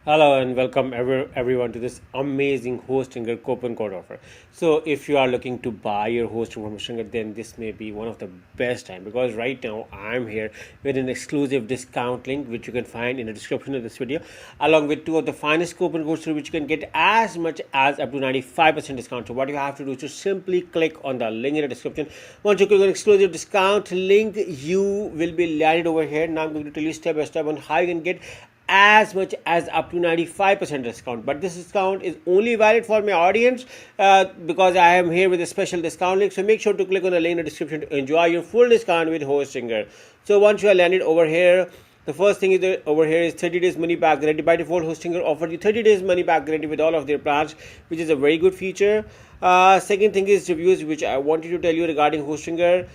Hello and welcome everyone to this amazing Hostinger coupon code offer. So if you are looking to buy your hosting from Hostinger, then this may be one of the best time because right now I'm here with an exclusive discount link which you can find in the description of this video, along with two of the finest coupon codes through which you can get as much as up to 95% discount. So what you have to do is to simply click on the link in the description. Once you click on exclusive discount link, you will be landed over here. Now I'm going to tell you step by step on how you can get as much as up to 95% discount, but this discount is only valid for my audience because I am here with a special discount link. So make sure to click on the link in the description to enjoy your full discount with Hostinger. So once you are landed over here, the first thing is that over here is 30 days money back guarantee. By default, Hostinger offers you 30 days money back guarantee with all of their plans, which is a very good feature. Second thing is reviews, which I wanted to tell you regarding Hostinger.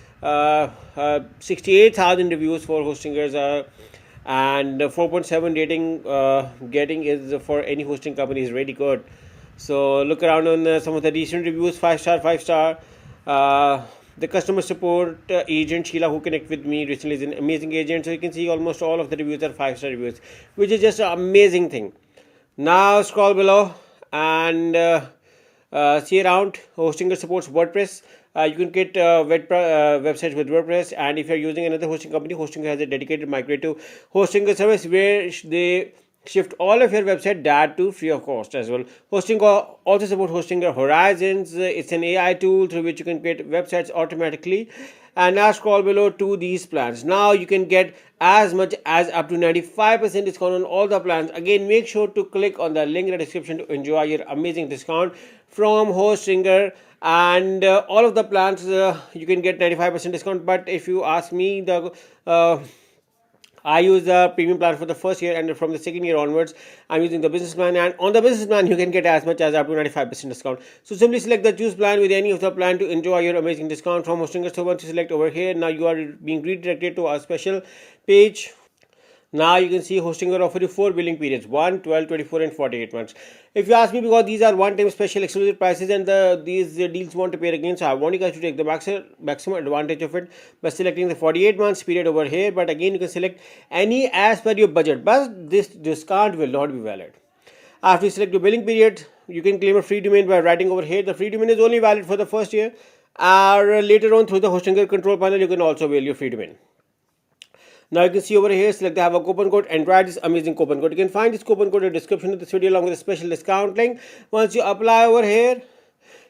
68,000 reviews for Hostingers and 4.7 rating getting is for any hosting company is really good. So look around on some of the recent reviews. 5 star. The customer support agent Sheila who connected with me recently is an amazing agent. So you can see almost all of the reviews are 5-star reviews, which is just an amazing thing. Now scroll below and see around. Hostinger supports WordPress. You can get websites with WordPress, and if you're using another hosting company, Hostinger has a dedicated migrative Hostinger service where they shift all of your website data to free of cost as well. Hostinger also supports Hostinger Horizons. It's an AI tool through which you can create websites automatically. And now scroll below to these plans. Now you can get as much as up to 95% discount on all the plans. Again, make sure to click on the link in the description to enjoy your amazing discount from Hostinger. And all of the plans you can get 95% discount. But if you ask me, I use the premium plan for the first year, and from the second year onwards, I'm using the business plan. And on the business plan, you can get as much as up to 95% discount. So simply select the choose plan with any of the plan to enjoy your amazing discount from Hostinger. So once you select over here, now you are being redirected to a special page. Now you can see Hostinger offer you 4 billing periods: 1, 12, 24 and 48 months. If you ask me, because these are one-time special exclusive prices and these deals won't appear again, so I want you guys to take the maximum advantage of it by selecting the 48 months period over here. But again, you can select any as per your budget, but this discount will not be valid. After you select your billing period, you can claim a free domain by writing over here. The free domain is only valid for the first year, or later on through the Hostinger control panel, you can also avail your free domain. Now you can see over here, select I have a coupon code and write this amazing coupon code. You can find this coupon code in the description of this video along with a special discount link. Once you apply over here,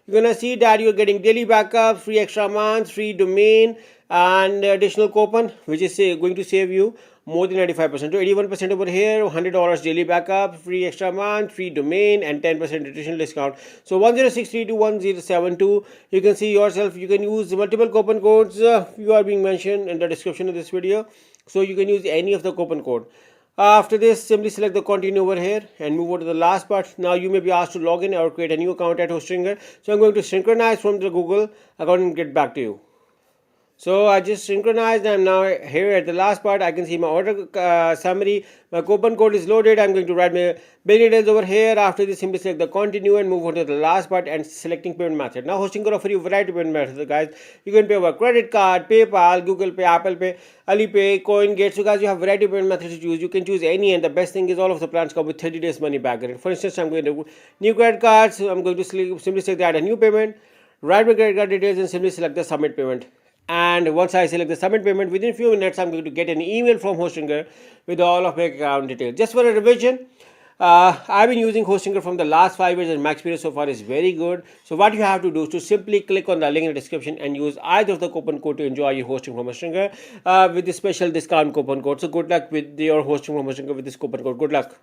you're gonna see that you're getting daily backup, free extra months, free domain, and additional coupon, which is going to save you more than 95% to 81% over here. $100 daily backup, free extra month, free domain, and 10% additional discount. So 1063211072. You can see yourself. You can use multiple coupon codes. You are being mentioned in the description of this video. So you can use any of the coupon code. After this, simply select the continue over here and move over to the last part. Now you may be asked to log in or create a new account at Hostinger. So I'm going to synchronize from the Google account and get back to you. So I just synchronized. I'm now here at the last part. I can see my order summary. My coupon code is loaded. I'm going to write my bill details over here. After this, simply select the continue and move on to the last part and selecting payment method. Now Hostinger offer you a variety of payment methods, guys. You can pay over credit card, PayPal, Google Pay, Apple Pay, Alipay, CoinGate. So guys, you have a variety of payment methods to choose. You can choose any, and the best thing is all of the plans come with 30 days money back. For instance, I'm going to new credit cards. So I'm going to simply select add a new payment, write my credit card details, and simply select the submit payment. And once I select the submit payment, within a few minutes, I'm going to get an email from Hostinger with all of my account details. Just for a revision, I've been using Hostinger from the last 5 years and my experience so far is very good. So what you have to do is to simply click on the link in the description and use either of the coupon code to enjoy your hosting from Hostinger with the special discount coupon code. So good luck with your hosting from Hostinger with this coupon code. Good luck.